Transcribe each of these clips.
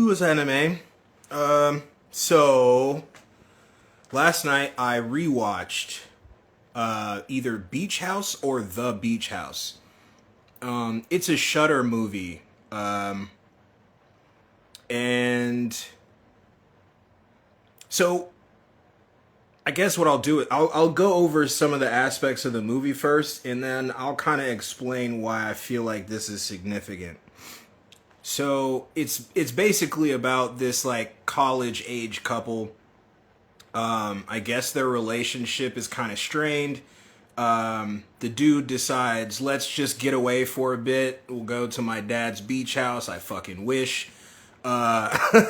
Who's anime? So last night I rewatched either Beach House or The Beach House. It's a Shudder movie. And so I guess what I'll do is I'll go over some of the aspects of the movie first, and then I'll kind of explain why I feel like this is significant. So it's basically about this like college age couple. I guess their relationship is kind of strained. The dude decides, let's just get away for a bit. We'll go to my dad's beach house. I fucking wish. And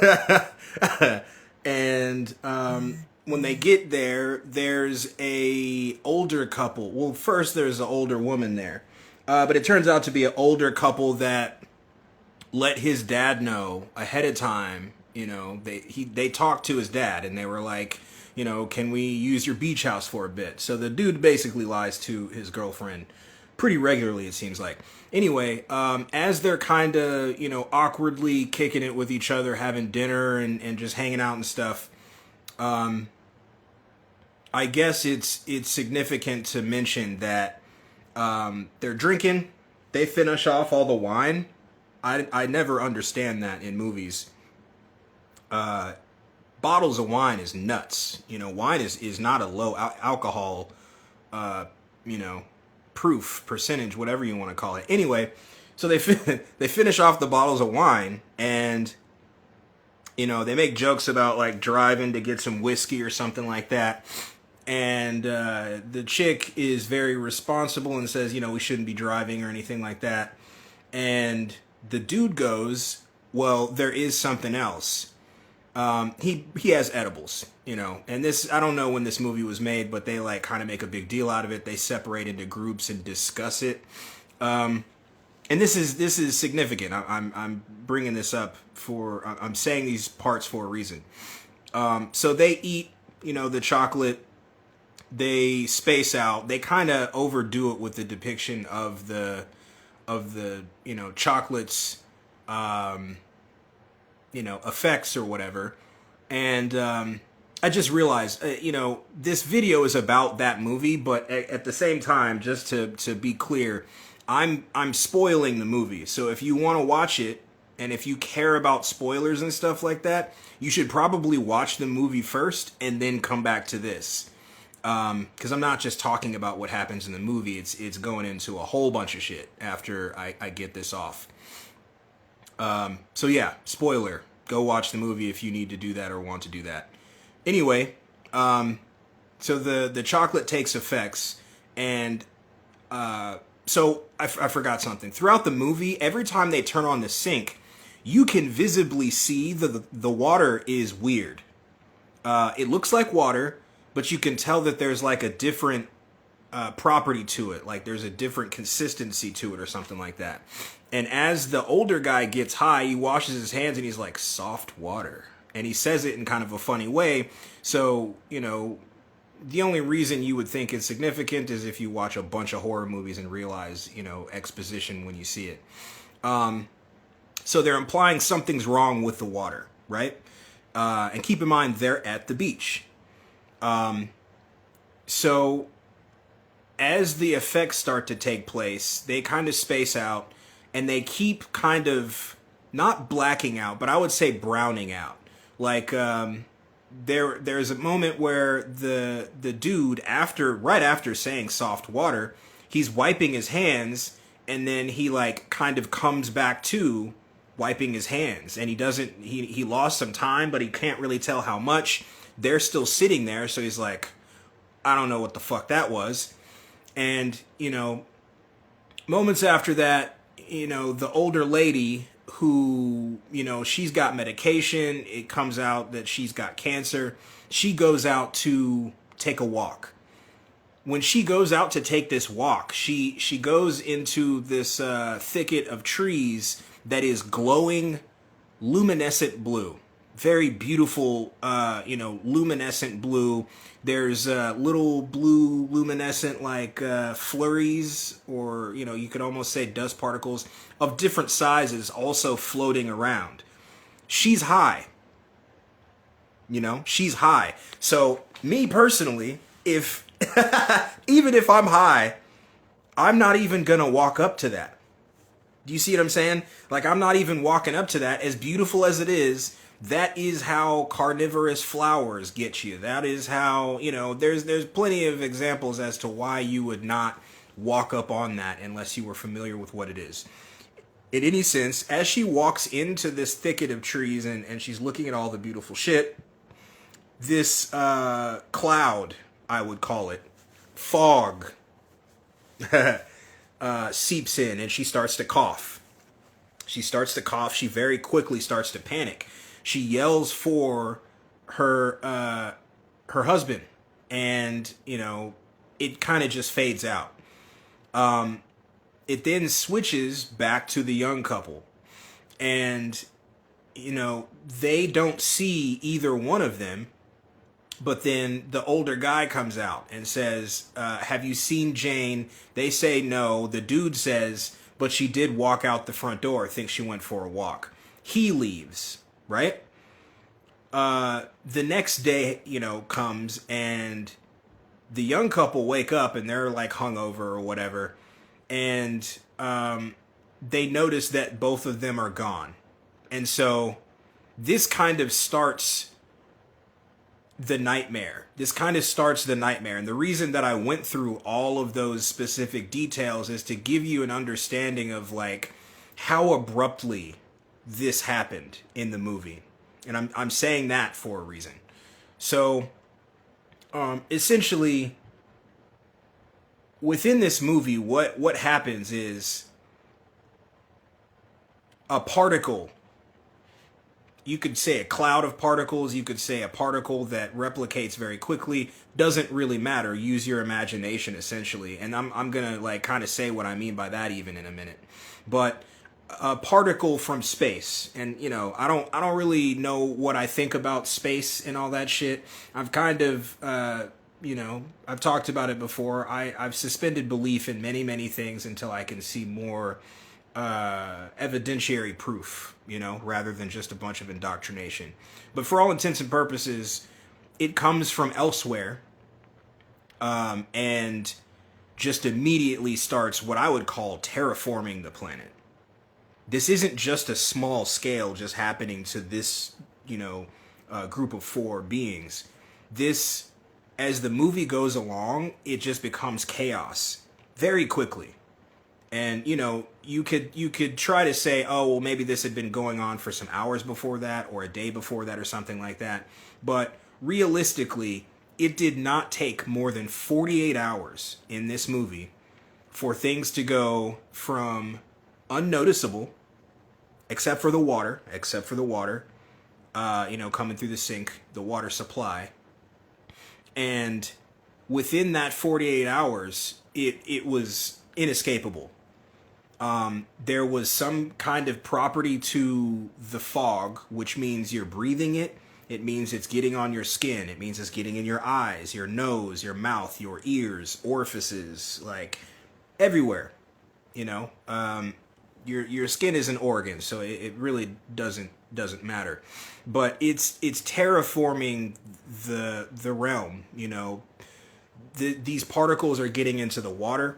when they get there, there's a older couple. Well, first there's an older woman there, but it turns out to be an older couple that let his dad know ahead of time. You know, they talked to his dad and they were like, you know, can we use your beach house for a bit? So the dude basically lies to his girlfriend pretty regularly, it seems like. Anyway, as they're kind of, you know, awkwardly kicking it with each other, having dinner and just hanging out and stuff, I guess it's significant to mention that they're drinking. They finish off all the wine. I never understand that in movies. Bottles of wine is nuts. You know, wine is not a low alcohol, you know, proof, percentage, whatever you want to call it. Anyway, so they finish off the bottles of wine, and you know, they make jokes about like driving to get some whiskey or something like that. And the chick is very responsible and says, you know, we shouldn't be driving or anything like that. And the dude goes, well, there is something else. He has edibles, you know, and this, I don't know when this movie was made, but they like kind of make a big deal out of it. They separate into groups and discuss it. And this is significant. I'm bringing this up I'm saying these parts for a reason. So they eat, you know, the chocolate, they space out, they kind of overdo it with the depiction of the, you know, chocolates, you know, effects or whatever. And I just realized, you know, this video is about that movie, but at the same time, just to be clear, I'm spoiling the movie. So if you want to watch it, and if you care about spoilers and stuff like that, you should probably watch the movie first and then come back to this. Because I'm not just talking about what happens in the movie, it's going into a whole bunch of shit after I get this off. So yeah, spoiler. Go watch the movie if you need to do that or want to do that. Anyway, so the chocolate takes effects, and so I forgot something. Throughout the movie, every time they turn on the sink, you can visibly see the water is weird. It looks like water, but you can tell that there's like a different property to it. Like there's a different consistency to it or something like that. And as the older guy gets high, he washes his hands and he's like, soft water. And he says it in kind of a funny way. So, you know, the only reason you would think it's significant is if you watch a bunch of horror movies and realize, you know, exposition when you see it. So they're implying something's wrong with the water, right? And keep in mind, they're at the beach. So as the effects start to take place, they kind of space out. And they keep kind of not blacking out, but I would say browning out. Like there's a moment where the dude right after saying soft water, he's wiping his hands, and then he like kind of comes back to wiping his hands, and he lost some time, but he can't really tell how much. They're still sitting there, so he's like, I don't know what the fuck that was. And you know, moments after that, you know, the older lady who, you know, she's got medication. It comes out that she's got cancer. She goes out to take a walk. When she goes out to take this walk, she goes into this thicket of trees that is glowing luminescent blue. Very beautiful, you know, luminescent blue. There's little blue luminescent like flurries, or, you know, you could almost say dust particles of different sizes also floating around. She's high. You know, she's high. So me personally, if even if I'm high, I'm not even gonna walk up to that. Do you see what I'm saying? Like, I'm not even walking up to that. As beautiful as it is, that is how carnivorous flowers get you. That is how, you know, there's plenty of examples as to why you would not walk up on that unless you were familiar with what it is. In any sense, as she walks into this thicket of trees and she's looking at all the beautiful shit, this cloud, I would call it, fog, seeps in and she starts to cough. She starts to cough. She very quickly starts to panic. She yells for her husband, and you know, it kind of just fades out. It then switches back to the young couple, and you know, they don't see either one of them. But then the older guy comes out and says, have you seen Jane? They say no. The dude says, but she did walk out the front door. Thinks she went for a walk. He leaves, right? The next day, you know, comes and the young couple wake up and they're like hungover or whatever. And they notice that both of them are gone. And so this kind of starts the nightmare. This kind of starts the nightmare. And the reason that I went through all of those specific details is to give you an understanding of like how abruptly this happened in the movie. And I'm saying that for a reason. So essentially within this movie, what happens is a particle. You could say a cloud of particles. You could say a particle that replicates very quickly. Doesn't really matter. Use your imagination, essentially. And I'm gonna like kind of say what I mean by that even in a minute. But a particle from space, and you know, I don't really know what I think about space and all that shit. I've kind of you know, I've talked about it before. I've suspended belief in many things until I can see more evidentiary proof, you know, rather than just a bunch of indoctrination. But for all intents and purposes, it comes from elsewhere, and just immediately starts what I would call terraforming the planet. This isn't just a small scale just happening to this, you know, group of 4 beings. This, as the movie goes along, it just becomes chaos very quickly. And, you know, you could try to say, oh, well, maybe this had been going on for some hours before that or a day before that or something like that. But realistically, it did not take more than 48 hours in this movie for things to go from unnoticeable, except for the water, you know, coming through the sink, the water supply. And within that 48 hours, it was inescapable. There was some kind of property to the fog, which means you're breathing it. It means it's getting on your skin. It means it's getting in your eyes, your nose, your mouth, your ears, orifices, like everywhere. You know, your skin is an organ, so it really doesn't matter. But it's terraforming the realm. You know, these particles are getting into the water.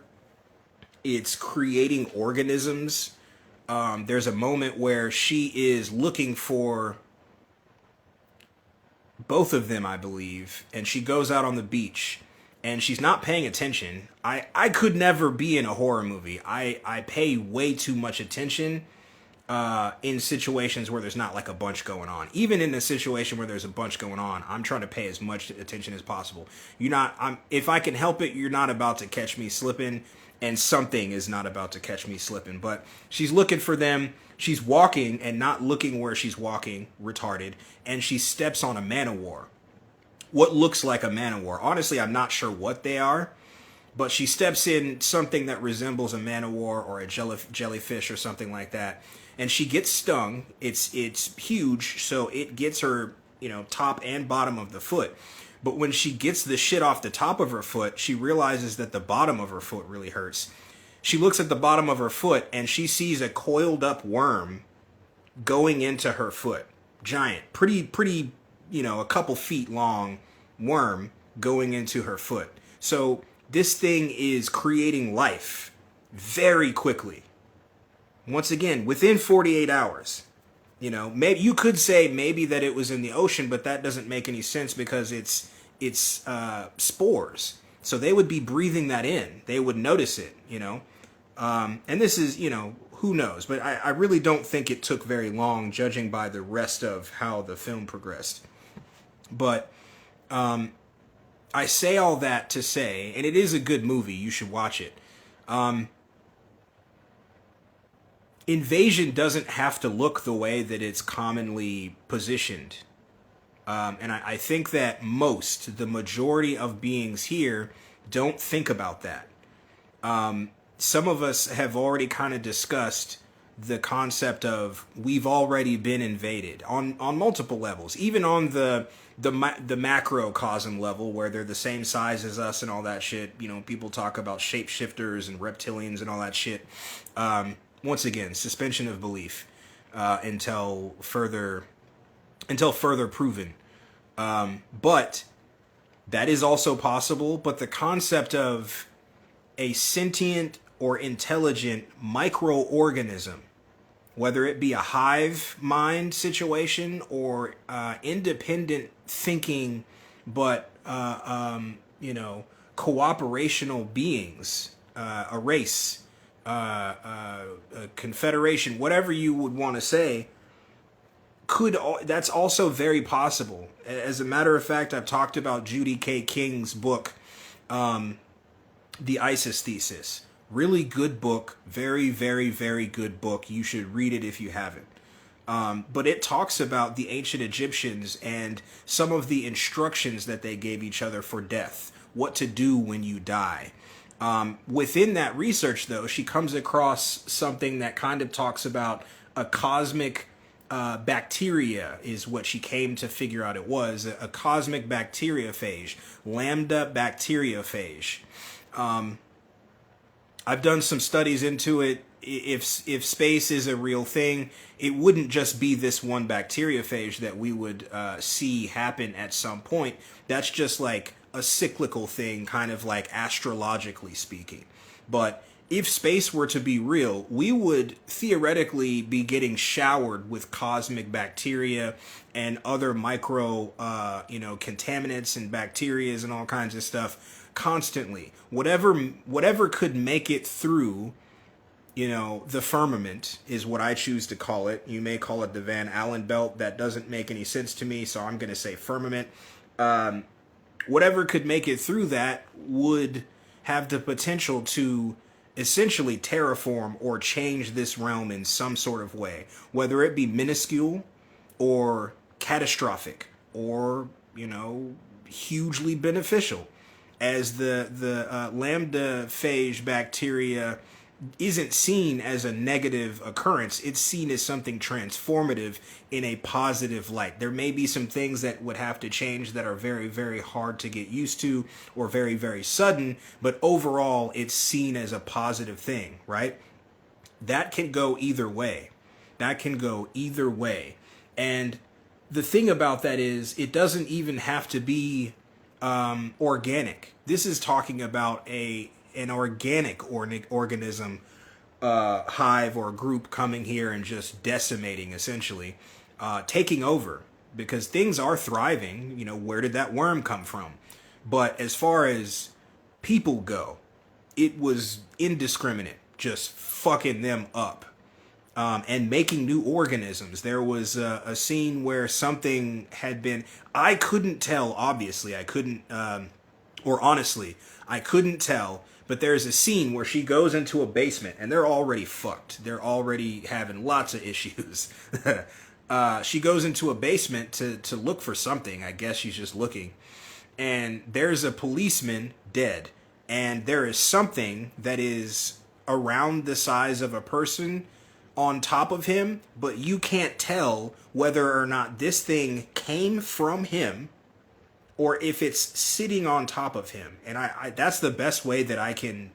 It's creating organisms. There's a moment where she is looking for both of them, I believe, and she goes out on the beach and she's not paying attention. I could never be in a horror movie. I pay way too much attention in situations where there's not like a bunch going on. Even in a situation where there's a bunch going on, I'm trying to pay as much attention as possible. If I can help it, you're not about to catch me slipping. And something is not about to catch me slipping. But she's looking for them. She's walking and not looking where she's walking, retarded. And she steps on a man-o-war. What looks like a man-o-war. Honestly, I'm not sure what they are. But she steps in something that resembles a man-o-war or a jellyfish or something like that. And she gets stung. It's huge, so it gets her, you know, top and bottom of the foot. But when she gets the shit off the top of her foot, she realizes that the bottom of her foot really hurts. She looks at the bottom of her foot and she sees a coiled up worm going into her foot. giant, pretty, you know, a couple feet long worm going into her foot. So this thing is creating life very quickly. Once again, within 48 hours. You know, maybe you could say maybe that it was in the ocean, but that doesn't make any sense because it's spores. So they would be breathing that in. They would notice it, you know. And this is, you know, who knows? But I really don't think it took very long, judging by the rest of how the film progressed. But I say all that to say, and it is a good movie. You should watch it. Invasion doesn't have to look the way that it's commonly positioned. And I think that the majority of beings here don't think about that. Some of us have already kind of discussed the concept of we've already been invaded on multiple levels, even on the macrocosm level where they're the same size as us and all that shit. You know, people talk about shapeshifters and reptilians and all that shit. Once again, suspension of belief until further proven. But that is also possible. But the concept of a sentient or intelligent microorganism, whether it be a hive mind situation or independent thinking, but you know, cooperational beings, a race, a confederation, whatever you would want to say, that's also very possible. As a matter of fact, I've talked about Judy K. King's book, The ISIS Thesis. Really good book. Very, very, very good book. You should read it if you haven't. But it talks about the ancient Egyptians and some of the instructions that they gave each other for death. What to do when you die. Within that research, though, she comes across something that kind of talks about a cosmic bacteria is what she came to figure out it was. A cosmic bacteriophage. LAMBDA bacteriophage. I've done some studies into it. If space is a real thing, it wouldn't just be this one bacteriophage that we would see happen at some point. That's just like a cyclical thing, kind of like astrologically speaking. But if space were to be real, we would theoretically be getting showered with cosmic bacteria and other micro, contaminants and bacterias and all kinds of stuff constantly. Whatever could make it through, the firmament is what I choose to call it. You may call it the Van Allen belt. That doesn't make any sense to me, so I'm going to say firmament. Whatever could make it through that would have the potential to essentially terraform or change this realm in some sort of way, whether it be minuscule or catastrophic or, hugely beneficial. As the LAMBDA phage bacteria isn't seen as a negative occurrence, it's seen as something transformative in a positive light. There may be some things that would have to change that are very, very hard to get used to or very, very sudden, but overall it's seen as a positive thing, right? That can go either way. And the thing about that is it doesn't even have to be organic. This is talking about an organic organism, hive or group coming here and just decimating, essentially, taking over, because things are thriving. Where did that worm come from? But as far as people go, it was indiscriminate, just fucking them up, and making new organisms. There was a scene where something had been, I couldn't tell, obviously, I couldn't tell, but there's a scene where she goes into a basement and they're already fucked. They're already having lots of issues. She goes into a basement to look for something. I guess she's just looking. And there's a policeman dead. And there is something that is around the size of a person on top of him, but you can't tell whether or not this thing came from him or if it's sitting on top of him. And I that's the best way that I can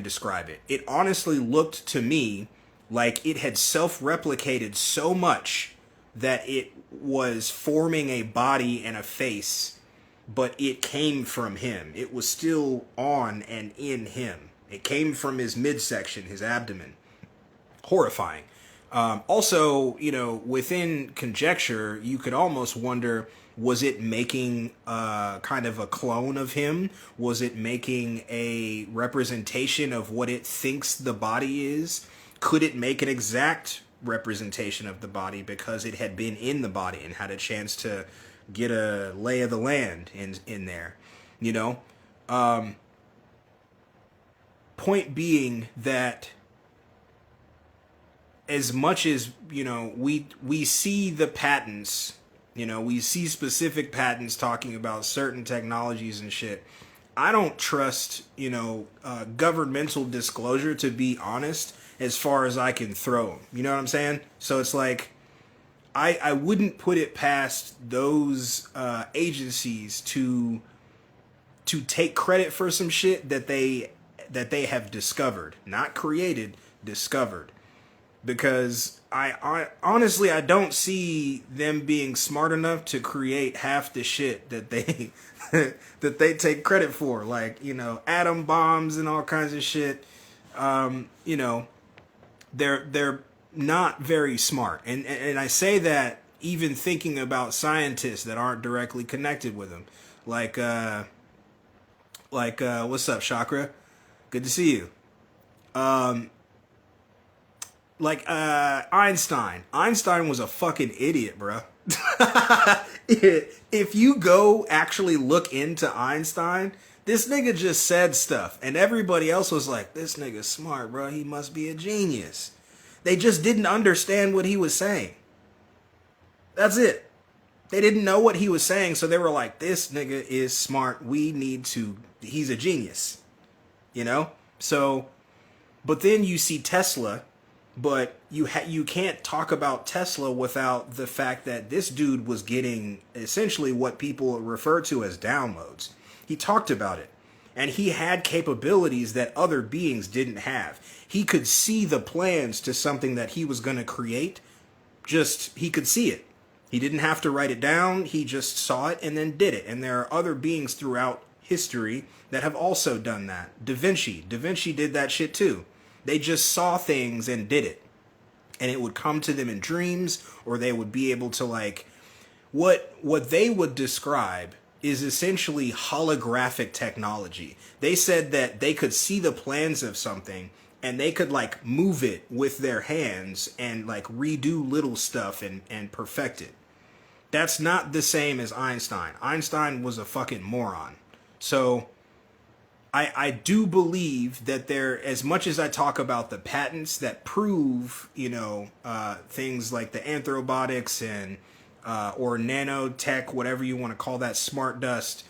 describe it. It honestly looked to me Like it had self-replicated so much that it was forming a body and a face, but it came from him. It was still on and in him. It came from his midsection, his abdomen. Horrifying. Also, you know, within conjecture, you could almost wonder, was it making kind of a clone of him? Was it making a representation of what it thinks the body is? Could it make an exact representation of the body because it had been in the body and had a chance to get a lay of the land in there? You know? Point being that as much as, you know, we see the patents, you know, we see specific patents talking about certain technologies and shit, I don't trust, you know, governmental disclosure, to be honest, as far as I can throw them. You know what I'm saying? So it's like, I wouldn't put it past those agencies to take credit for some shit that they have discovered, not created, discovered. Because I honestly, I don't see them being smart enough to create half the shit that they that they take credit for, like, you know, atom bombs and all kinds of shit. You know, they're not very smart, and I say that even thinking about scientists that aren't directly connected with them, like what's up, Chakra? Good to see you. Einstein. Einstein was a fucking idiot, bro. If you go actually look into Einstein, this nigga just said stuff, and everybody else was like, this nigga's smart, bro. He must be a genius. They just didn't understand what he was saying. That's it. They didn't know what he was saying, so they were like, this nigga is smart. He's a genius. You know? So, but then you see Tesla. But you can't talk about Tesla without the fact that this dude was getting essentially what people refer to as downloads. He talked about it. And he had capabilities that other beings didn't have. He could see the plans to something that he was going to create. He could see it. He didn't have to write it down. He just saw it and then did it. And there are other beings throughout history that have also done that. Da Vinci did that shit too. They just saw things and did it. And it would come to them in dreams, or they would be able to, like, what they would describe is essentially holographic technology. They said that they could see the plans of something and they could, like, move it with their hands and, like, redo little stuff and perfect it. That's not the same as Einstein. Einstein was a fucking moron. So I do believe that there, as much as I talk about the patents that prove, you know, things like the anthrobotics and or nanotech, whatever you want to call that, smart dust,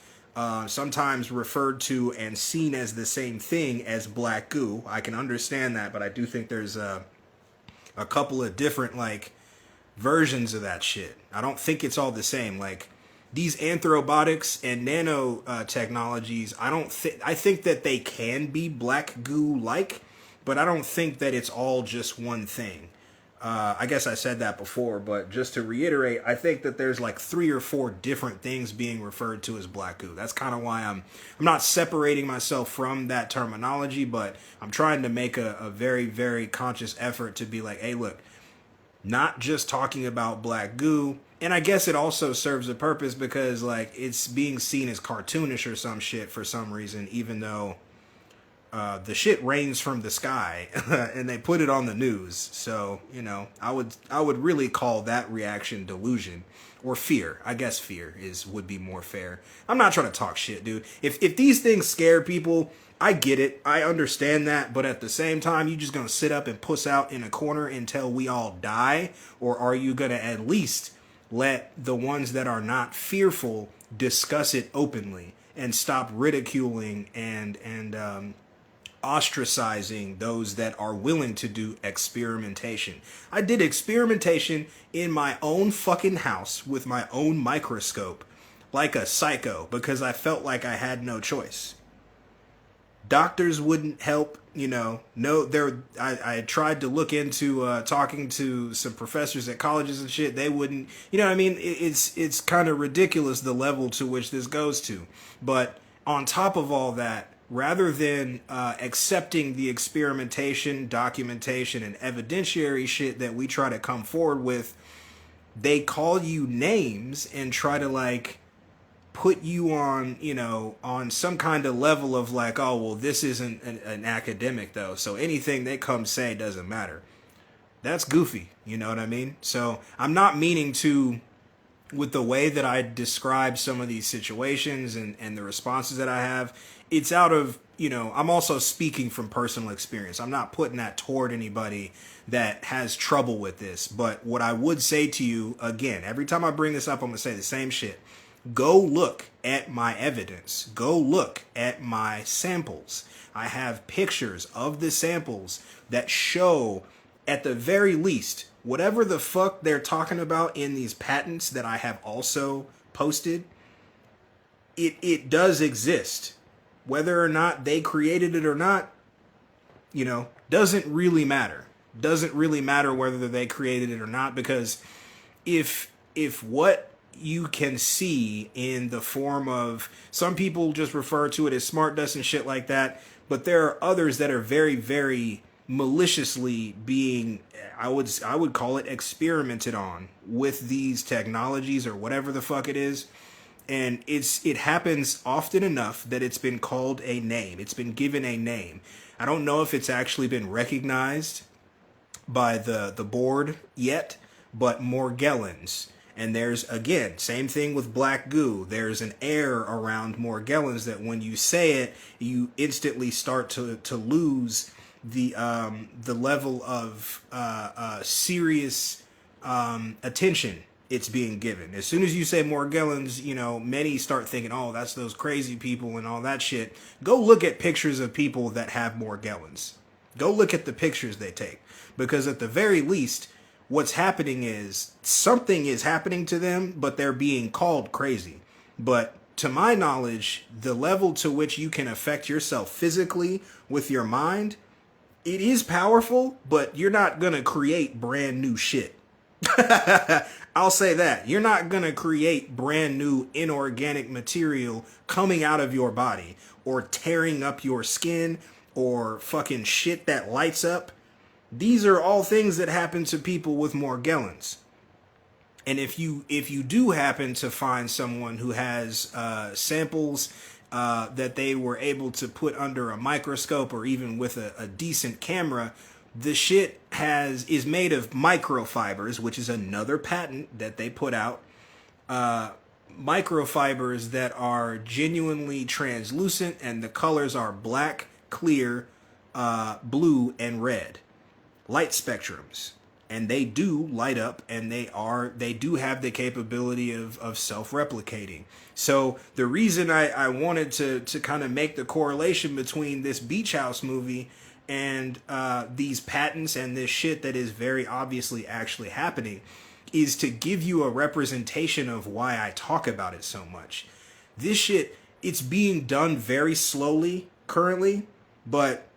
sometimes referred to and seen as the same thing as black goo. I can understand that, but I do think there's a couple of different, like, versions of that shit. I don't think it's all the same. Like, these anthrobotics and nanotechnologies, I think that they can be black goo-like, but I don't think that it's all just one thing. I guess I said that before, but just to reiterate, I think that there's like 3 or 4 different things being referred to as black goo. That's kind of why I'm not separating myself from that terminology, but I'm trying to make a very, very conscious effort to be like, hey, look, not just talking about black goo. And I guess it also serves a purpose because, like, it's being seen as cartoonish or some shit for some reason, even though the shit rains from the sky and they put it on the news. So, you know, I would really call that reaction delusion or fear. I guess fear would be more fair. I'm not trying to talk shit, dude. If these things scare people, I get it. I understand that. But at the same time, you just going to sit up and puss out in a corner until we all die? Or are you going to at least let the ones that are not fearful discuss it openly and stop ridiculing and ostracizing those that are willing to do experimentation? I did experimentation in my own fucking house with my own microscope like a psycho because I felt like I had no choice. Doctors wouldn't help, you know. No, I tried to look into talking to some professors at colleges and shit. They wouldn't, you know what I mean? It's kind of ridiculous the level to which this goes to. But on top of all that, rather than accepting the experimentation, documentation, and evidentiary shit that we try to come forward with, they call you names and try to like put you on, you know, on some kind of level of like, oh, well, this isn't an academic though, so anything they come say doesn't matter. That's goofy, you know what I mean? So I'm not meaning to, with the way that I describe some of these situations and the responses that I have, it's out of, you know, I'm also speaking from personal experience. I'm not putting that toward anybody that has trouble with this. But what I would say to you, again, every time I bring this up, I'm going to say the same shit. Go look at my evidence. Go look at my samples. I have pictures of the samples that show, at the very least, whatever the fuck they're talking about in these patents that I have also posted, it does exist. Whether or not they created it or not, you know, doesn't really matter. Doesn't really matter whether they created it or not, because if what you can see in the form of, some people just refer to it as smart dust and shit like that, but there are others that are very, very maliciously being, I would call it, experimented on with these technologies or whatever the fuck it is. And it happens often enough that it's been called a name. It's been given a name. I don't know if it's actually been recognized by the board yet, but Morgellons. And there's, again, same thing with black goo. There's an air around Morgellons that when you say it, you instantly start to lose the level of serious attention it's being given. As soon as you say Morgellons, you know, many start thinking, oh, that's those crazy people and all that shit. Go look at pictures of people that have Morgellons. Go look at the pictures they take. Because at the very least, what's happening is something is happening to them, but they're being called crazy. But to my knowledge, the level to which you can affect yourself physically with your mind, it is powerful, but you're not going to create brand new shit. I'll say that. You're not going to create brand new inorganic material coming out of your body or tearing up your skin or fucking shit that lights up. These are all things that happen to people with Morgellons. And if you do happen to find someone who has samples that they were able to put under a microscope or even with a decent camera, the shit is made of microfibers, which is another patent that they put out. Microfibers that are genuinely translucent, and the colors are black, clear, blue, and red. Light spectrums. And they do light up, and they do have the capability of self-replicating. So the reason I wanted to kind of make the correlation between this Beach House movie and these patents and this shit that is very obviously actually happening is to give you a representation of why I talk about it so much. This shit, it's being done very slowly currently, but,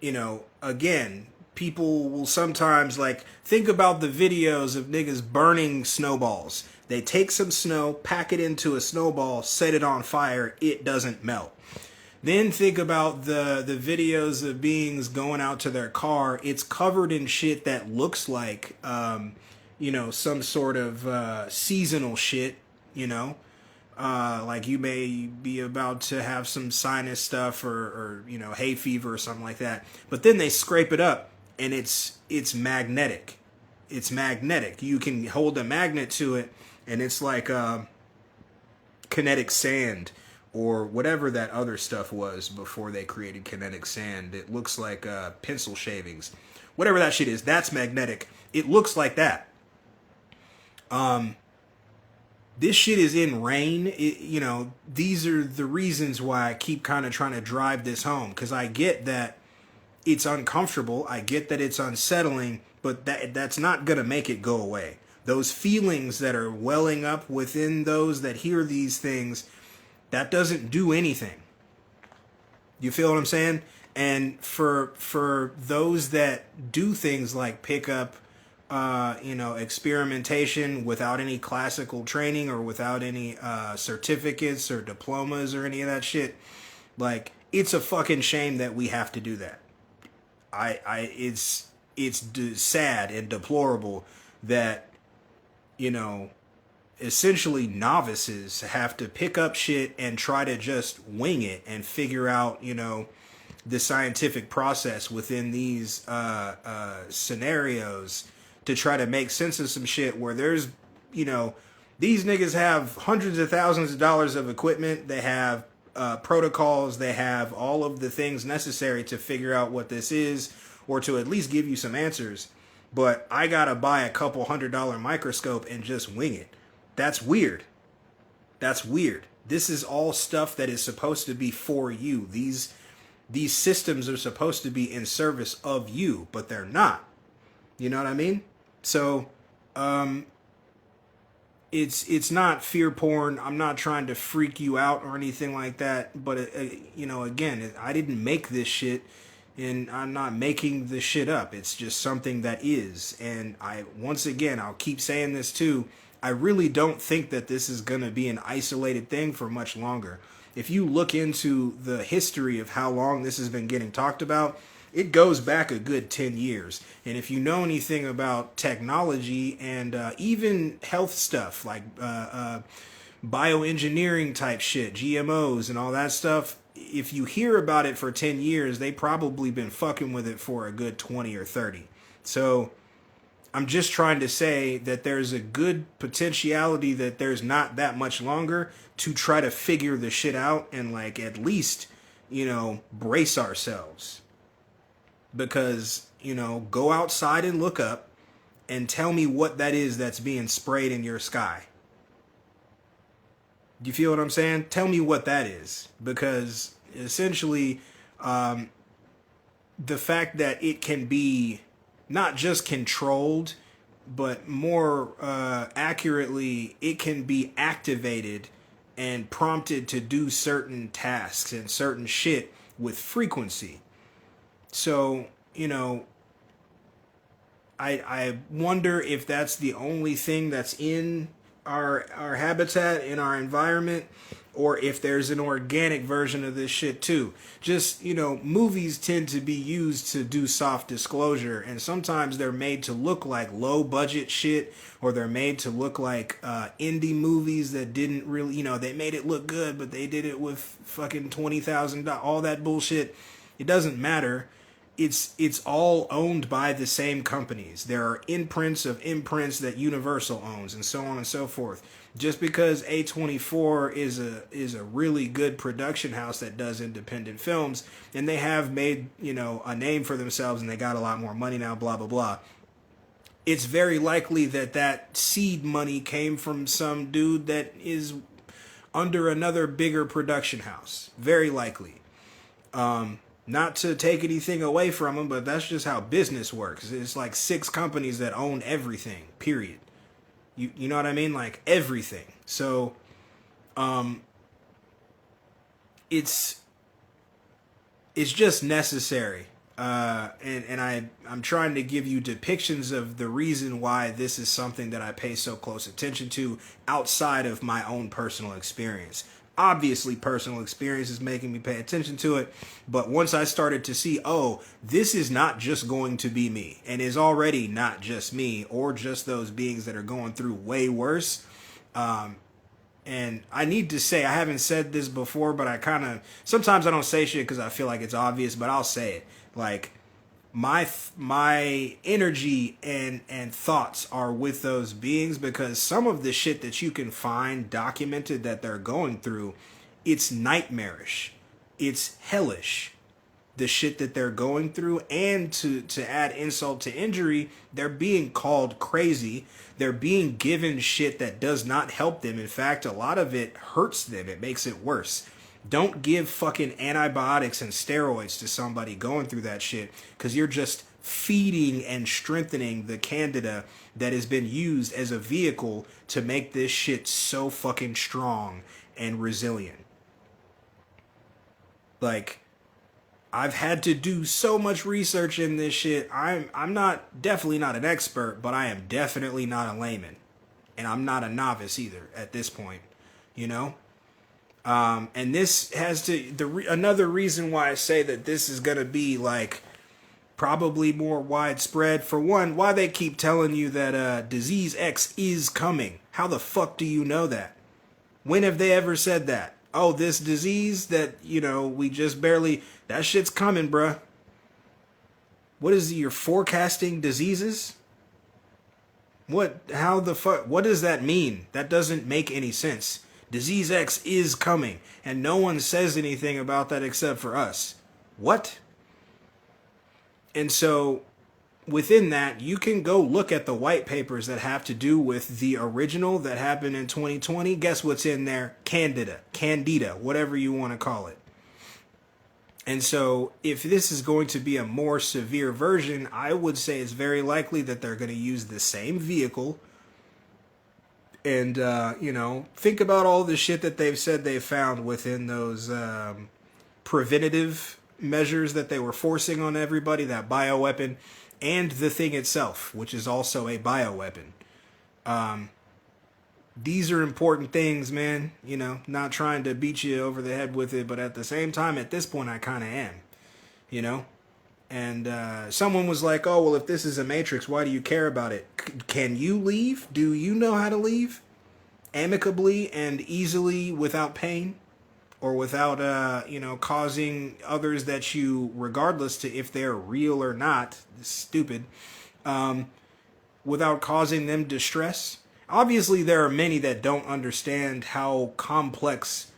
you know, again, people will sometimes, like, think about the videos of niggas burning snowballs. They take some snow, pack it into a snowball, set it on fire, it doesn't melt. Then think about the videos of beings going out to their car. It's covered in shit that looks like, you know, some sort of seasonal shit, you know. Like you may be about to have some sinus stuff or you know, hay fever or something like that. But then they scrape it up and it's magnetic. It's magnetic. You can hold a magnet to it and it's like kinetic sand or whatever that other stuff was before they created kinetic sand. It looks like pencil shavings. Whatever that shit is, that's magnetic. It looks like that. This shit is in rain. You know, these are the reasons why I keep kind of trying to drive this home. Because I get that it's uncomfortable. I get that it's unsettling. But that's not going to make it go away. Those feelings that are welling up within those that hear these things, that doesn't do anything. You feel what I'm saying? And for those that do things like pick up, experimentation without any classical training or without any certificates or diplomas or any of that shit, like, it's a fucking shame that we have to do that. It's sad and deplorable that, essentially novices have to pick up shit and try to just wing it and figure out, the scientific process within these scenarios to try to make sense of some shit where there's, these niggas have hundreds of thousands of dollars of equipment. They have protocols. They have all of the things necessary to figure out what this is or to at least give you some answers. But I gotta buy a couple $100 microscope and just wing it. That's weird. That's weird. This is all stuff that is supposed to be for you. These systems are supposed to be in service of you, but they're not. You know what I mean? So, it's not fear porn. I'm not trying to freak you out or anything like that. But, again, I didn't make this shit, and I'm not making this shit up. It's just something that is. And I'll keep saying this too. I really don't think that this is going to be an isolated thing for much longer. If you look into the history of how long this has been getting talked about, it goes back a good 10 years. And if you know anything about technology and even health stuff like bioengineering type shit, GMOs and all that stuff, if you hear about it for 10 years, they probably been fucking with it for a good 20 or 30. So I'm just trying to say that there's a good potentiality that there's not that much longer to try to figure the shit out and, like, at least, brace ourselves. Because, go outside and look up and tell me what that is that's being sprayed in your sky. Do you feel what I'm saying? Tell me what that is. Because essentially, the fact that it can be not just controlled, but more accurately, it can be activated and prompted to do certain tasks and certain shit with frequency. So, I wonder if that's the only thing that's in our habitat, in our environment, or if there's an organic version of this shit too. Just, movies tend to be used to do soft disclosure, and sometimes they're made to look like low budget shit, or they're made to look like indie movies that didn't really, they made it look good, but they did it with fucking $20,000, all that bullshit. It doesn't matter. It's all owned by the same companies. There are imprints of imprints that Universal owns, and so on and so forth. Just because A24 is a really good production house that does independent films, and they have made, a name for themselves, and they got a lot more money now, blah, blah, blah. It's very likely that seed money came from some dude that is under another bigger production house. Very likely. Not to take anything away from them, but that's just how business works. It's like 6 companies that own everything, period. You know what I mean? Like, everything. So, it's just necessary. And I'm trying to give you depictions of the reason why this is something that I pay so close attention to outside of my own personal experience. Obviously, personal experience is making me pay attention to it. But once I started to see, this is not just going to be me, and is already not just me or just those beings that are going through way worse. And I need to say, I haven't said this before, but sometimes I don't say shit because I feel like it's obvious, but I'll say it. Like, my energy and thoughts are with those beings, because some of the shit that you can find documented that they're going through, it's nightmarish. It's hellish. The shit that they're going through, and to add insult to injury, they're being called crazy. They're being given shit that does not help them. In fact, a lot of it hurts them. It makes it worse. Don't give fucking antibiotics and steroids to somebody going through that shit, because you're just feeding and strengthening the candida that has been used as a vehicle to make this shit so fucking strong and resilient. Like, I've had to do so much research in this shit. I'm not definitely not an expert, but I am definitely not a layman, and I'm not a novice either at this point, you know. And this has to another reason why I say that this is gonna be like probably more widespread. For one, why they keep telling you that disease X is coming. How the fuck do you know that? When have they ever said that? Oh, this disease that, you know, we just barely... That shit's coming, bruh. What is you're forecasting diseases? How the fuck... What does that mean? That doesn't make any sense. Disease X is coming. And no one says anything about that except for us. What? And so... within that, you can go look at the white papers that have to do with the original that happened in 2020. Guess what's in there? Candida, whatever you want to call it. And so if this is going to be a more severe version, I would say it's very likely that they're going to use the same vehicle. And, you know, think about all the shit that they've said they found within those preventative measures that they were forcing on everybody, that bioweapon. And the thing itself, which is also a bioweapon. These are important things, man. You know, not trying to beat you over the head with it, but at the same time, at this point, I kind of am. You know? And someone was like, oh, well, if this is a Matrix, why do you care about it? Can you leave? Do you know how to leave? Amicably and easily without pain? Or without, you know, causing others that you, regardless to if they're real or not, stupid, without causing them distress. Obviously, there are many that don't understand how complex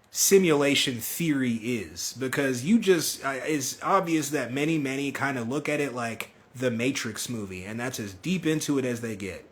simulation theory is, because it's obvious that many kind of look at it like the Matrix movie, and that's as deep into it as they get.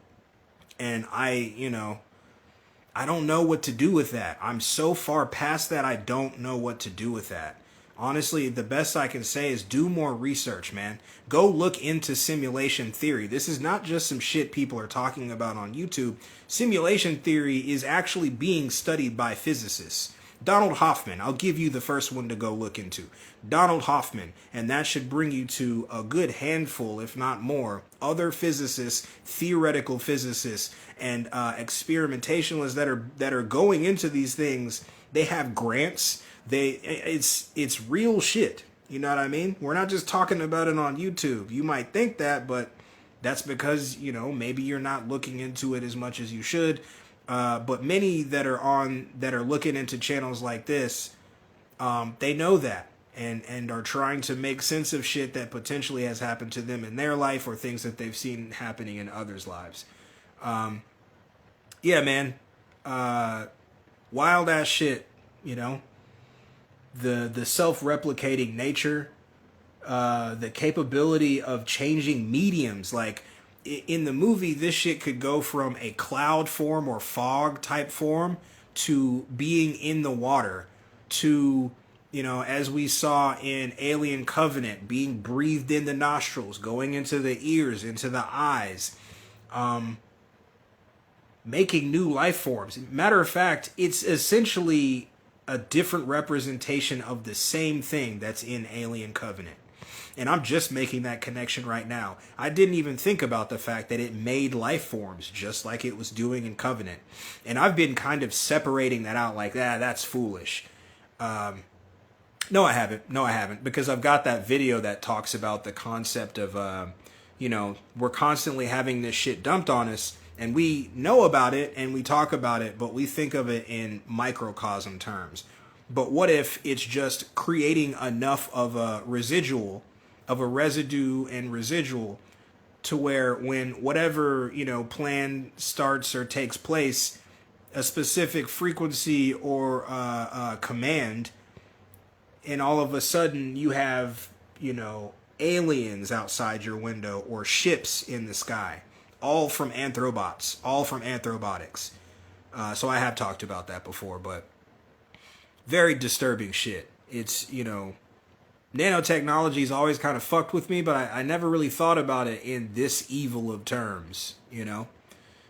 And I don't know what to do with that. I'm so far past that, I don't know what to do with that. Honestly, the best I can say is do more research, man. Go look into simulation theory. This is not just some shit people are talking about on YouTube. Simulation theory is actually being studied by physicists. Donald Hoffman, I'll give you the first one to go look into. Donald Hoffman, and that should bring you to a good handful, if not more, other physicists, theoretical physicists, and experimentalists that are going into these things. They have grants. It's real shit. You know what I mean? We're not just talking about it on YouTube. You might think that, but that's because, you know, maybe you're not looking into it as much as you should. But many that are looking into channels like this, they know that and are trying to make sense of shit that potentially has happened to them in their life or things that they've seen happening in others' lives. Yeah, man. Wild ass shit, you know. The self-replicating nature, the capability of changing mediums, like in the movie, this shit could go from a cloud form or fog type form to being in the water to, you know, as we saw in Alien Covenant, being breathed in the nostrils, going into the ears, into the eyes, making new life forms. Matter of fact, it's essentially a different representation of the same thing that's in Alien Covenant. And I'm just making that connection right now. I didn't even think about the fact that it made life forms just like it was doing in Covenant. And I've been kind of separating that out like, that's foolish. No, I haven't. Because I've got that video that talks about the concept of, you know, we're constantly having this shit dumped on us. And we know about it and we talk about it, but we think of it in microcosm terms. But what if it's just creating enough of a residue and residual to where when whatever, you know, plan starts or takes place, a specific frequency or command, and all of a sudden you have, you know, aliens outside your window or ships in the sky, all from anthrobots, all from anthrobotics. So I have talked about that before, but very disturbing shit. It's, you know, nanotechnology's always kind of fucked with me, but I never really thought about it in this evil of terms, you know?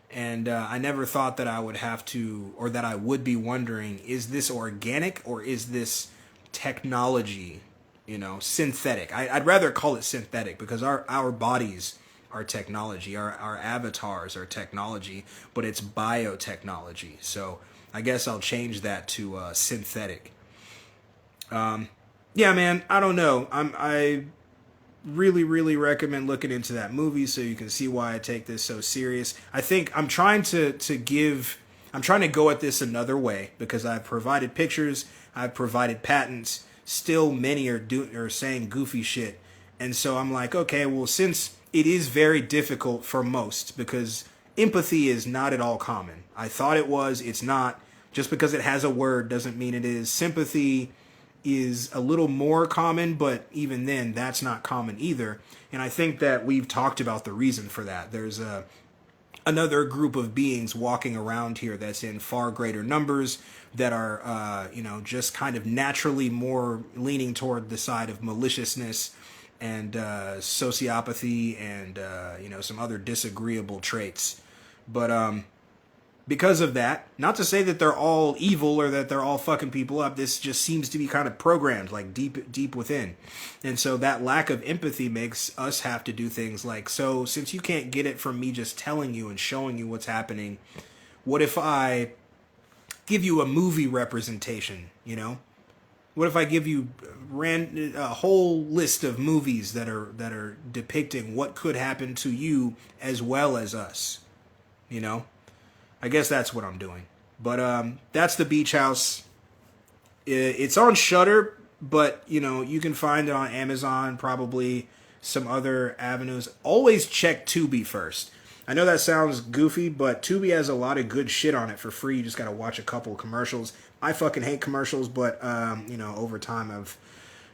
And I never thought that I would have to, or that I would be wondering, is this organic or is this technology you know, synthetic. I'd rather call it synthetic because our bodies are technology, our avatars are technology, but it's biotechnology. So I guess I'll change that to synthetic. Yeah, man, I don't know. I really, really recommend looking into that movie so you can see why I take this so serious. I think I'm trying to go at this another way because I've provided pictures, I've provided patents. Still, many are saying goofy shit, and so I'm like, okay, well, since it is very difficult for most because empathy is not at all common. I thought it was. It's not. Just because it has a word doesn't mean it is. Sympathy is a little more common, but even then, that's not common either. And I think that we've talked about the reason for that. There's another group of beings walking around here that's in far greater numbers that are, just kind of naturally more leaning toward the side of maliciousness and sociopathy and, some other disagreeable traits. But because of that, not to say that they're all evil or that they're all fucking people up, this just seems to be kind of programmed, like deep within. And so that lack of empathy makes us have to do things like, so since you can't get it from me just telling you and showing you what's happening, what if I give you a movie representation, you know? What if I give you a whole list of movies that are depicting what could happen to you as well as us, you know? I guess that's what I'm doing. But that's The Beach House. It's on Shudder, but you can find it on Amazon, probably some other avenues. Always check Tubi first. I know that sounds goofy, but Tubi has a lot of good shit on it for free. You just gotta watch a couple of commercials. I fucking hate commercials, but over time I've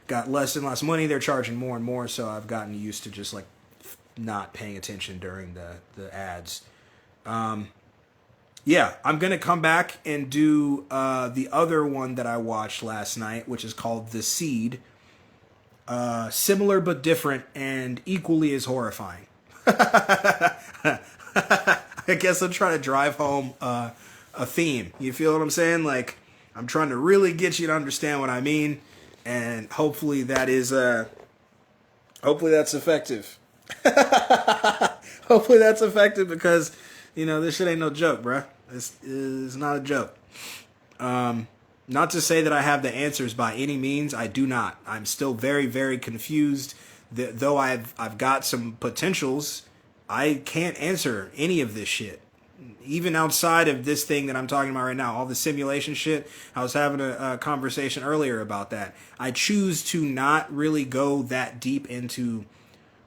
got less and less money. They're charging more and more, so I've gotten used to just like not paying attention during the ads. Yeah, I'm going to come back and do the other one that I watched last night, which is called The Seed. Similar but different and equally as horrifying. I guess I'm trying to drive home a theme. You feel what I'm saying? Like, I'm trying to really get you to understand what I mean. And hopefully that is, hopefully that's effective. Hopefully that's effective because, this shit ain't no joke, bruh. It's not a joke. Not to say that I have the answers by any means. I do not. I'm still very, very confused. Though I've got some potentials, I can't answer any of this shit. Even outside of this thing that I'm talking about right now, all the simulation shit, I was having a conversation earlier about that. I choose to not really go that deep into,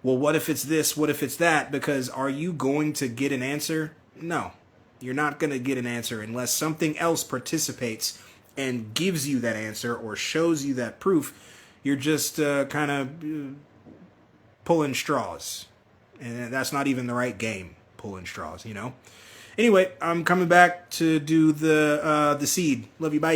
well, what if it's this? What if it's that? Because are you going to get an answer? No. You're not going to get an answer unless something else participates and gives you that answer or shows you that proof. You're just kind of pulling straws. And that's not even the right game, pulling straws, Anyway, I'm coming back to do the Seed. Love you, bye.